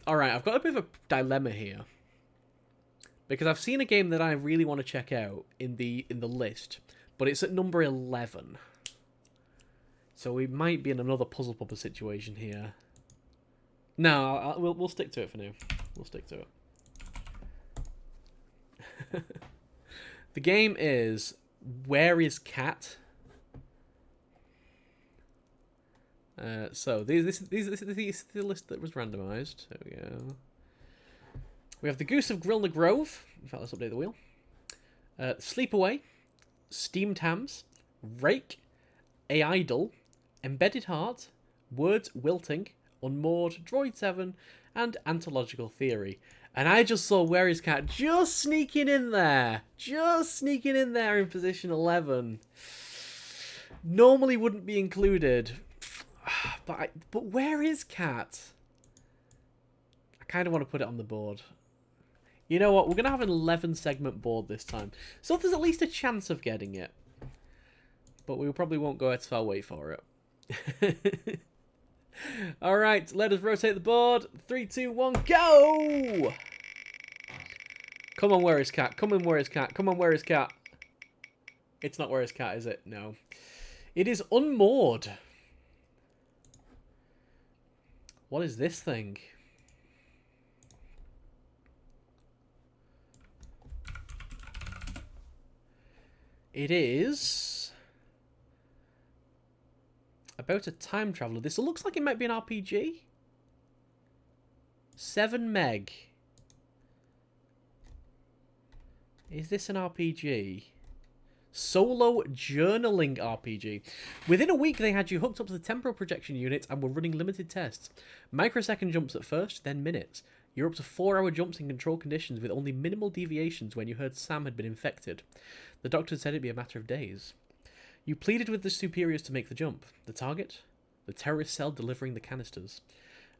Alright, I've got a bit of a dilemma here. Because I've seen a game that I really want to check out in the list, but it's at number 11. So we might be in another puzzle popper situation here. No, we'll stick to it for now. We'll stick to it. The game is Where is Cat? So this is the list that was randomised. There we go. We have the Goose of Grilna Grove. In fact, let's update the wheel. Sleepaway, Steamed Hams, Rake, A Idol, Embedded Heart, Words Wilting, Unmoored, Droid 7, and Anthological Theory. And I just saw Where is Cat just sneaking in there. Just sneaking in there in position 11. Normally wouldn't be included. But where is Cat? I kind of want to put it on the board. You know what? We're going to have an 11 segment board this time. So there's at least a chance of getting it. But we probably won't go as far away for it. Alright, let us rotate the board. 3, 2, 1, go! Come on, where is Cat? Come on, where is Cat? Come on, where is Cat? It's not Where is Cat, is it? No. It is Unmoored. What is this thing? It is about a time traveler. This looks like it might be an RPG. 7 meg. Is this an RPG? Solo journaling RPG. Within a week, they had you hooked up to the temporal projection unit and were running limited tests. Microsecond jumps at first, then minutes. You're up to 4-hour jumps in controlled conditions with only minimal deviations when you heard Sam had been infected. The doctor said it'd be a matter of days. You pleaded with the superiors to make the jump. The target? The terrorist cell delivering the canisters.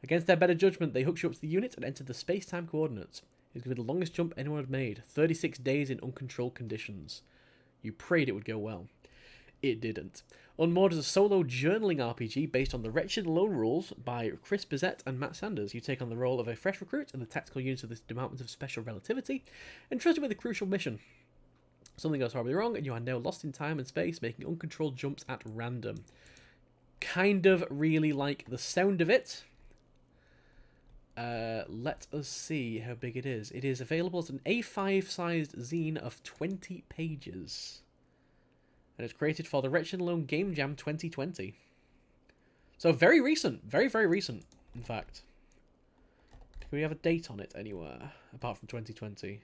Against their better judgment, they hooked you up to the unit and entered the space-time coordinates. It was going to be the longest jump anyone had made. 36 days in uncontrolled conditions. You prayed it would go well. It didn't. Unmoored is a solo journaling RPG based on the Wretched Lone rules by Chris Bizet and Matt Sanders. You take on the role of a fresh recruit in the tactical unit of the Department of Special Relativity, entrusted with a crucial mission. Something goes horribly wrong, and you are now lost in time and space, making uncontrolled jumps at random. Kind of really like the sound of it. Let us see how big it is. It is available as an A5-sized zine of 20 pages. And it's created for the Wretched Lone Game Jam 2020. So very recent. Very, very recent, in fact. Do we have a date on it anywhere, apart from 2020?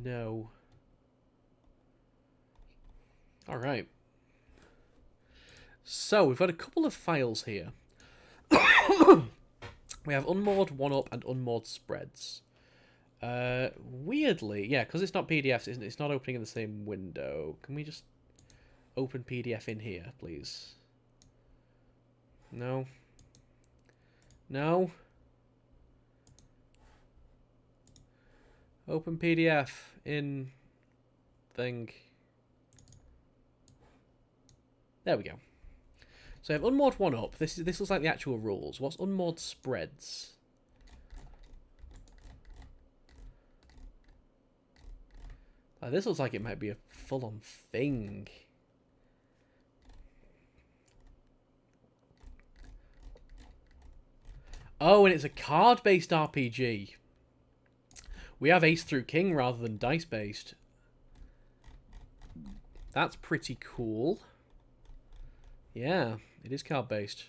No. Alright. So, we've got a couple of files here. We have Unmoored 1-Up and Unmoored Spreads. Weirdly, yeah, because it's not PDFs, it's not opening in the same window. Can we just open PDF in here, please? No. No. Open PDF in thing. There we go. So I have Unmoored 1-Up. This looks like the actual rules. What's Unmoored Spreads? This looks like it might be a full-on thing. Oh, and it's a card-based RPG. We have Ace through King rather than dice-based. That's pretty cool. Yeah, it is card-based.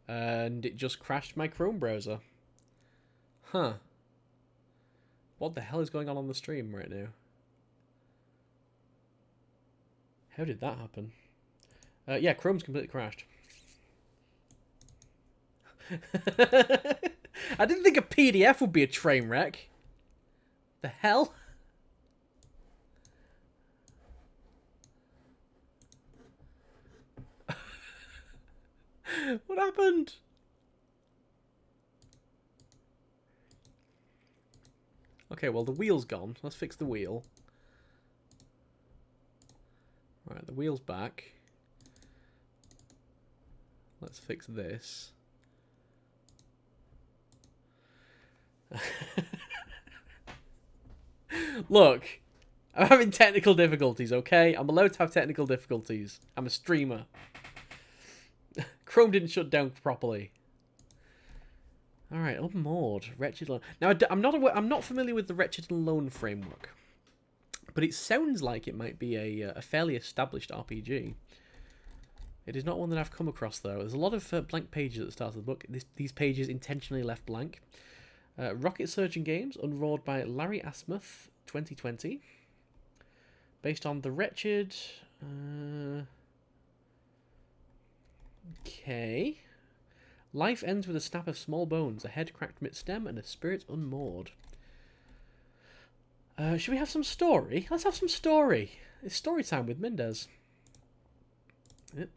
And it just crashed my Chrome browser. Huh. What the hell is going on the stream right now? How did that happen? Yeah, Chrome's completely crashed. I didn't think a PDF would be a train wreck. The hell? What happened? Okay, well, the wheel's gone. Let's fix the wheel. Right, the wheel's back. Let's fix this. Look, I'm having technical difficulties, okay? I'm allowed to have technical difficulties. I'm a streamer. Chrome didn't shut down properly. Alright, Unmoored. Wretched Alone. Now, I'm not familiar with the Wretched Alone framework. But it sounds like it might be a fairly established RPG. It is not one that I've come across, though. There's a lot of blank pages at the start of the book. These pages intentionally left blank. Rocket Surgeon Games, unrolled by Larry Asmuth, 2020. Based on The Wretched... Okay. Life ends with a snap of small bones, a head cracked mid-stem, and a spirit unmoored. Should we have some story? Let's have some story. It's story time with Mendez. Yep.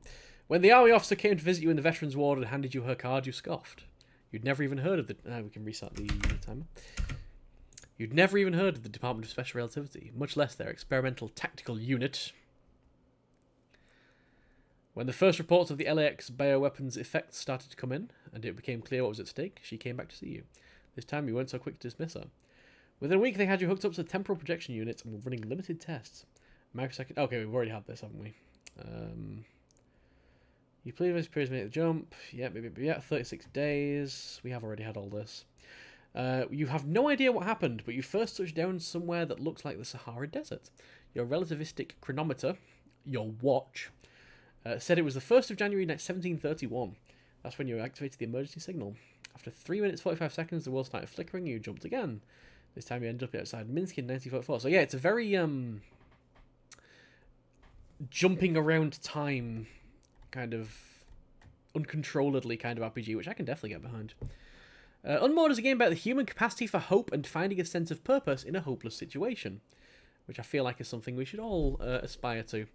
When the army officer came to visit you in the veterans ward and handed you her card, you scoffed. You'd never even heard of the... we can restart the timer. You'd never even heard of the Department of Special Relativity, much less their experimental tactical unit. When the first reports of the LAX bioweapons effects started to come in, and it became clear what was at stake, she came back to see you. This time you weren't so quick to dismiss her. Within a week, they had you hooked up to the temporal projection unit and were running limited tests. Microsecond... Okay, we've already had this, haven't we? You plead with appears to make the jump. Yeah, maybe. Yeah, 36 days. We have already had all this. You have no idea what happened, but you first touched down somewhere that looks like the Sahara Desert. Your relativistic chronometer, your watch, said it was the 1st of January 1731. That's when you activated the emergency signal. After 3 minutes 45 seconds, the world started flickering and you jumped again. This time you ended up outside Minsk in 1944. So yeah, it's a very jumping around time kind of uncontrolledly kind of RPG, which I can definitely get behind. Unmoored is a game about the human capacity for hope and finding a sense of purpose in a hopeless situation, which I feel like is something we should all aspire to.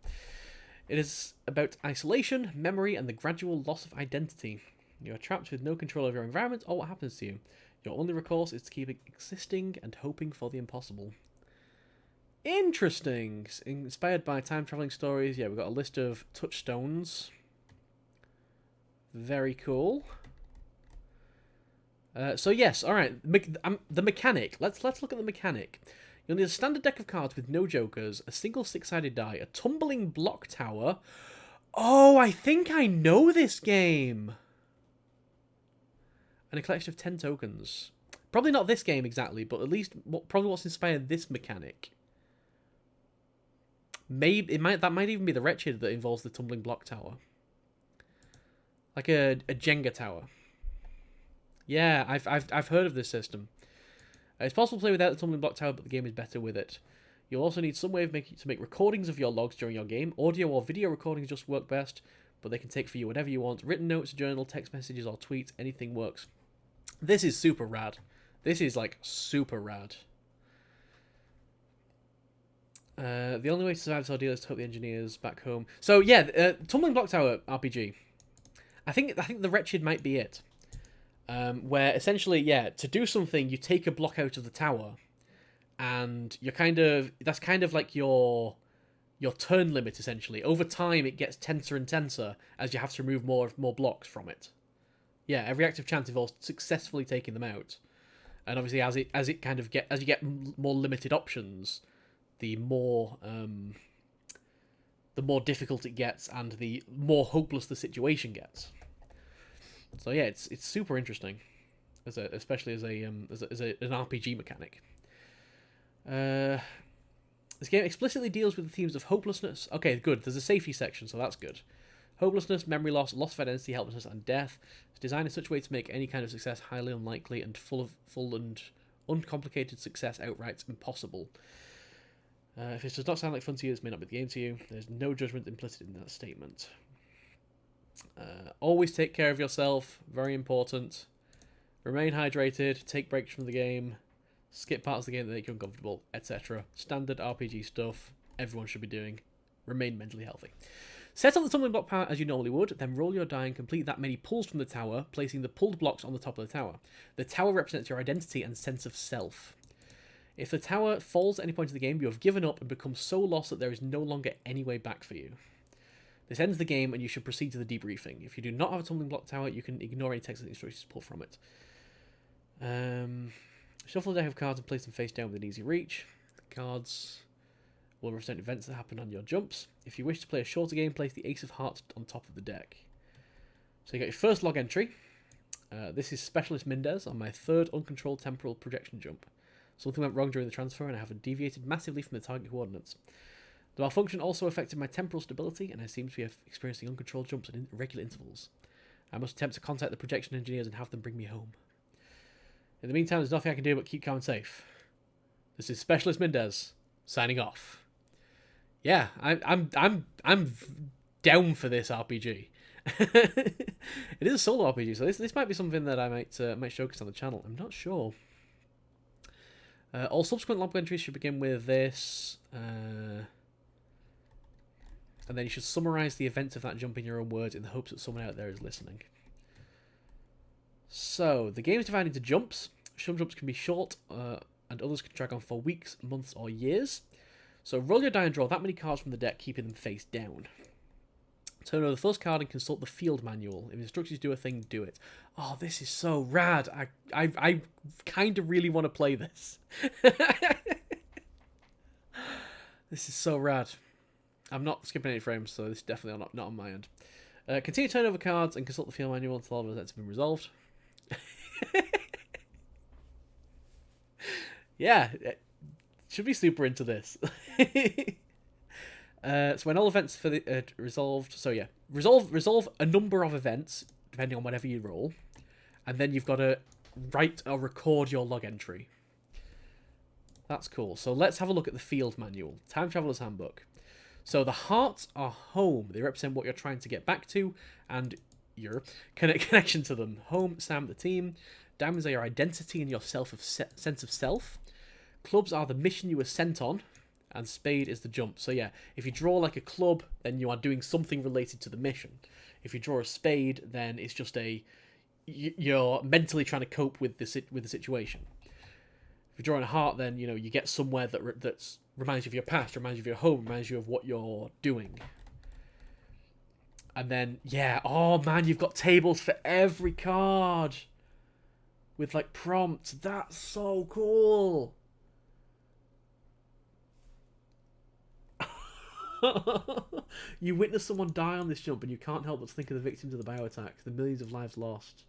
It is about isolation, memory, and the gradual loss of identity. You are trapped with no control over your environment or what happens to you. Your only recourse is to keep existing and hoping for the impossible. Interesting. Inspired by time-traveling stories. Yeah, we've got a list of touchstones. Very cool. So yes, all right. The mechanic. Let's look at the mechanic. You'll need a standard deck of cards with no jokers, a single six-sided die, a tumbling block tower. Oh, I think I know this game. And a collection of 10 tokens. Probably not this game exactly, but at least probably what's inspired this mechanic. Maybe that might even be the Wretched that involves the tumbling block tower. Like a Jenga tower. Yeah, I've heard of this system. It's possible to play without the tumbling block tower, but the game is better with it. You'll also need some way of to make recordings of your logs during your game. Audio or video recordings just work best, but they can take for you whatever you want. Written notes, journal, text messages, or tweets, anything works. This is super rad. This is, like, super rad. The only way to survive this ordeal is to hope the engineers back home. So, yeah, Tumbling Block Tower RPG. I think the Wretched might be it. Where, essentially, yeah, to do something, you take a block out of the tower, and you're that's kind of like your turn limit, essentially. Over time, it gets tenser and tenser as you have to remove more blocks from it. Yeah, every active chance involves successfully taking them out, and obviously as you get more limited options, the more difficult it gets, and the more hopeless the situation gets. So yeah, it's super interesting, especially as an RPG mechanic. This game explicitly deals with the themes of hopelessness. Okay, good. There's a safety section, so that's good. Hopelessness, memory loss, loss of identity, helplessness, and death. It's designed in such a way to make any kind of success highly unlikely and full and uncomplicated success outright impossible. If it does not sound like fun to you, this may not be the game to you. There's no judgment implicit in that statement. Always take care of yourself. Very important. Remain hydrated. Take breaks from the game. Skip parts of the game that make you uncomfortable, etc. Standard RPG stuff everyone should be doing. Remain mentally healthy. Set up the tumbling block power as you normally would, then roll your die and complete that many pulls from the tower, placing the pulled blocks on the top of the tower. The tower represents your identity and sense of self. If the tower falls at any point in the game, you have given up and become so lost that there is no longer any way back for you. This ends the game, and you should proceed to the debriefing. If you do not have a tumbling block tower, you can ignore any text and instructions pulled from it. Shuffle the deck of cards and place them face down within easy reach. The cards will represent events that happen on your jumps. If you wish to play a shorter game, place the Ace of Hearts on top of the deck. So you got your first log entry. This is Specialist Mendez on my third uncontrolled temporal projection jump. Something went wrong during the transfer, and I have deviated massively from the target coordinates. The malfunction also affected my temporal stability, and I seem to be experiencing uncontrolled jumps at irregular intervals. I must attempt to contact the projection engineers and have them bring me home. In the meantime, there's nothing I can do but keep calm and safe. This is Specialist Mendez signing off. Yeah, I'm down for this RPG. It is a solo RPG, so this might be something that I might showcase on the channel. I'm not sure. All subsequent log entries should begin with this. And then you should summarise the events of that jump in your own words in the hopes that someone out there is listening. So, the game is divided into jumps. Some jumps can be short, and others can drag on for weeks, months, or years. So, roll your die and draw that many cards from the deck, keeping them face down. Turn over the first card and consult the field manual. If the instructions do a thing, do it. Oh, this is so rad. I kind of really want to play this. This is so rad. I'm not skipping any frames, so this is definitely not on my end. Continue to turn over cards and consult the field manual until all of that's been resolved. Yeah, should be super into this. So when all events for the resolved, so yeah, resolve a number of events depending on whatever you roll, and then you've got to write or record your log entry. That's cool. So let's have a look at the field manual. Time Traveler's Handbook. So the hearts are home. They represent what you're trying to get back to and your connection to them. Home, Sam, the team. Diamonds are your identity and your sense of self. Clubs are the mission you were sent on. And spade is the jump. So yeah, if you draw like a club, then you are doing something related to the mission. If you draw a spade, then it's just you're mentally trying to cope with the situation. If you're drawing a heart, then you get somewhere that reminds you of your past, reminds you of your home, reminds you of what you're doing. And then yeah, oh man, you've got tables for every card with like prompts. That's so cool. You witness someone die on this jump and you can't help but think of the victims of the bioattack, the millions of lives lost,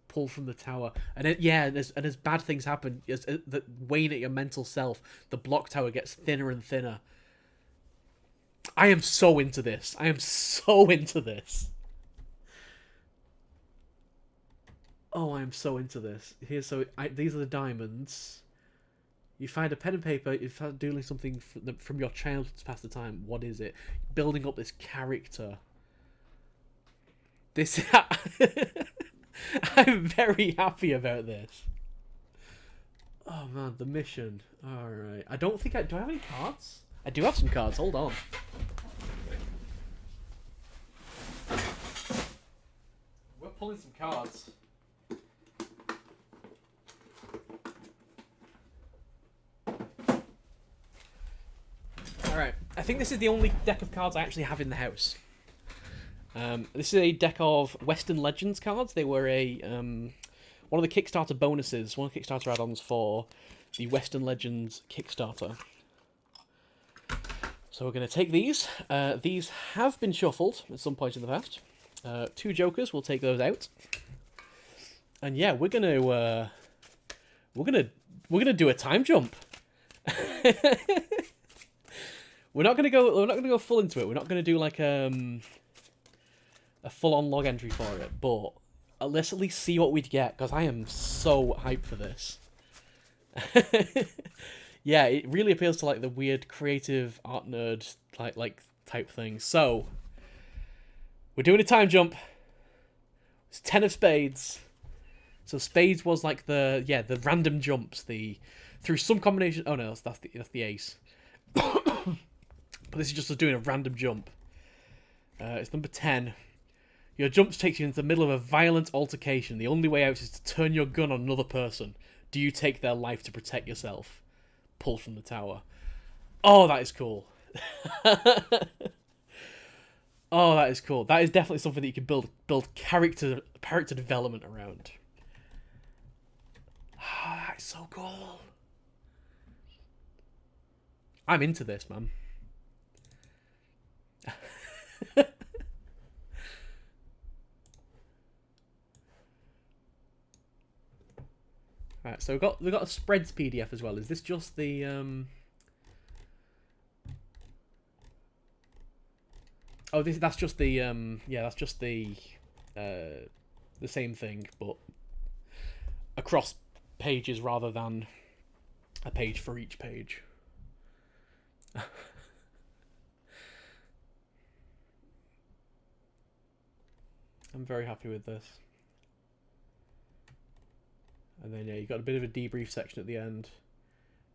pulled from the tower, and as bad things happen, as that wane at your mental self, the block tower gets thinner and thinner. I am so into this. I am so into this. Oh, I am so into this. These are the diamonds. You find a pen and paper, you found doing something from your childhood to pass the time. What is it? Building up this character. This... I'm very happy about this. Oh man, the mission. Alright. I don't think do I have any cards? I do have some cards, hold on. We're pulling some cards. Alright, I think this is the only deck of cards I actually have in the house. This is a deck of Western Legends cards. They were one of the Kickstarter bonuses, one of the Kickstarter add-ons for the Western Legends Kickstarter. So we're going to take these. These have been shuffled at some point in the past. 2 jokers, we'll take those out. And yeah, we're gonna do a time jump. We're not gonna go full into it. We're not gonna do like a full-on log entry for it, but let's at least see what we'd get, because I am so hyped for this. Yeah, it really appeals to like the weird creative art nerd like type thing. So we're doing a time jump. It's 10 of spades. So spades was like the random jumps, through some combination. Oh no, that's the ace. But this is just us doing a random jump. It's number 10. Your jump takes you into the middle of a violent altercation. The only way out is to turn your gun on another person. Do you take their life to protect yourself? pulled from the tower. Oh, that is cool. Oh, that is cool. That is definitely something that you can build character development around. Oh, that's so cool. I'm into this, man. Right, so we've got a spreads PDF as well. Is this just the Oh, that's just the yeah, that's just the same thing, but across pages rather than a page for each page. I'm very happy with this. And then yeah, you got a bit of a debrief section at the end.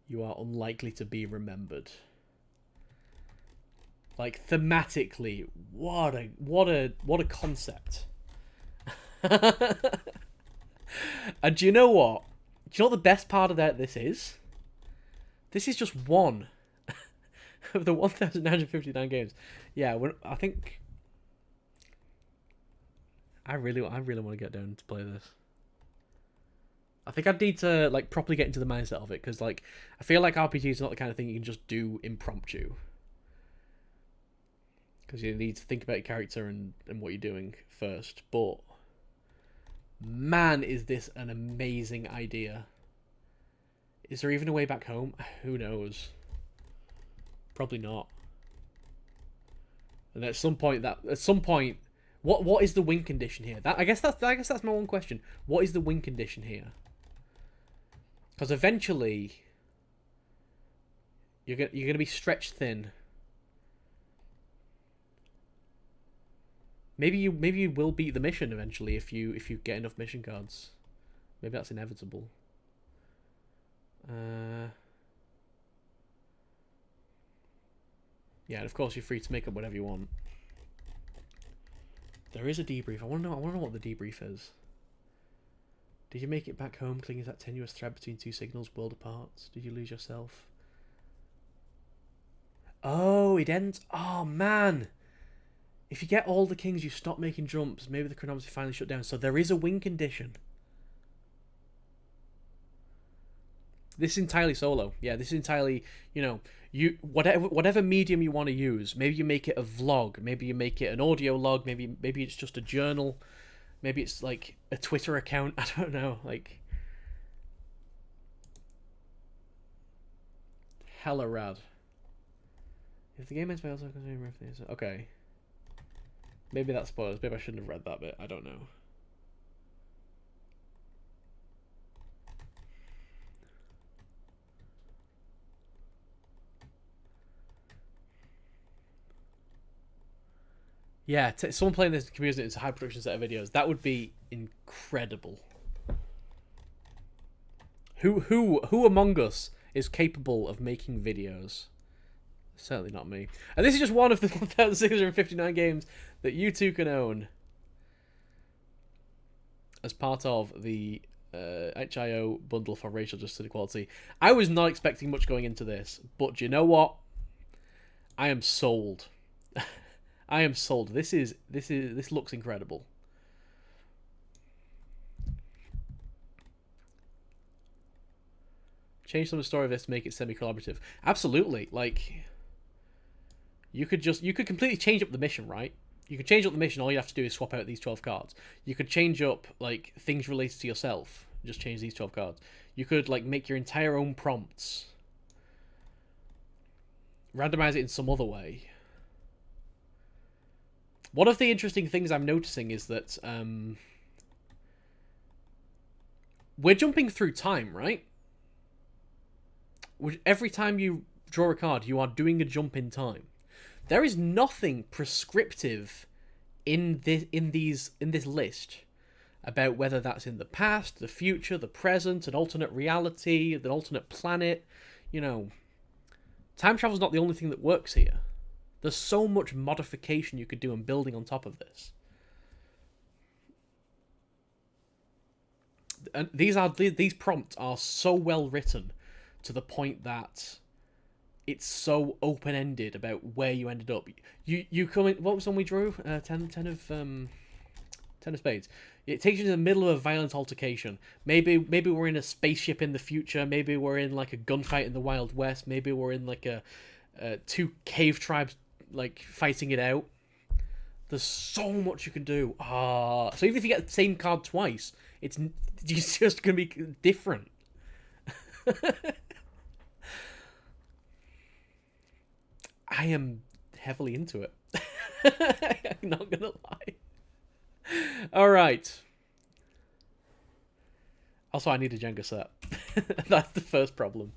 You are unlikely to be remembered. Like thematically, what a concept. And do you know what? Do you know what the best part of this is? This is just one of the 1,959 games. Yeah, I think I really want to get down to play this. I think I'd need to like properly get into the mindset of it, because like I feel like RPG is not the kind of thing you can just do impromptu. Because you need to think about your character and what you're doing first. But man, is this an amazing idea. Is there even a way back home? Who knows? Probably not. And at some point, what is the win condition here? I guess that's my one question. What is the win condition here? Because eventually you're gonna be stretched thin. Maybe you will beat the mission eventually if you get enough mission cards. Maybe that's inevitable. Yeah, and of course you're free to make up whatever you want. There is a debrief. I want to know what the debrief is. Did you make it back home, clinging to that tenuous thread between two signals world apart? Did you lose yourself? Oh, it ends. Oh man. If you get all the kings, you stop making jumps. Maybe the chronometer finally shut down. So there is a win condition. This is entirely solo. Yeah, this is entirely, you whatever medium you want to use. Maybe you make it a vlog. Maybe you make it an audio log. Maybe it's just a journal. Maybe it's like a Twitter account. I don't know. Like, hella rad. If the game ends by also okay. Maybe that spoils. Maybe I shouldn't have read that bit. I don't know. Yeah, someone playing this community into a high production set of videos. That would be incredible. Who among us is capable of making videos? Certainly not me. And this is just one of the 1,659 games that you two can own as part of the HIO bundle for racial justice and equality. I was not expecting much going into this, but do you know what? I am sold. I am sold. This looks incredible. Change some of the story of this to make it semi-collaborative. Absolutely. Like, you could completely change up the mission, right? You could change up the mission. All you have to do is swap out these 12 cards. You could change up like things related to yourself. Just change these 12 cards. You could like make your entire own prompts. Randomize it in some other way. One of the interesting things I'm noticing is that we're jumping through time, right? Every time you draw a card, you are doing a jump in time. There is nothing prescriptive in this list about whether that's in the past, the future, the present, an alternate reality, an alternate planet. Time travel's not the only thing that works here. There's so much modification you could do and building on top of this. And these prompts are so well written to the point that it's so open-ended about where you ended up. You come in. What was the one we drew? 10 of spades. It takes you to the middle of a violent altercation. Maybe we're in a spaceship in the future. Maybe we're in like a gunfight in the Wild West. Maybe we're in like a two cave tribes like fighting it out. There's so much you can do. So even if you get the same card twice, it's just gonna be different. I am heavily into it. I'm not gonna lie. All right. Also, I need a Jenga set. That's the first problem.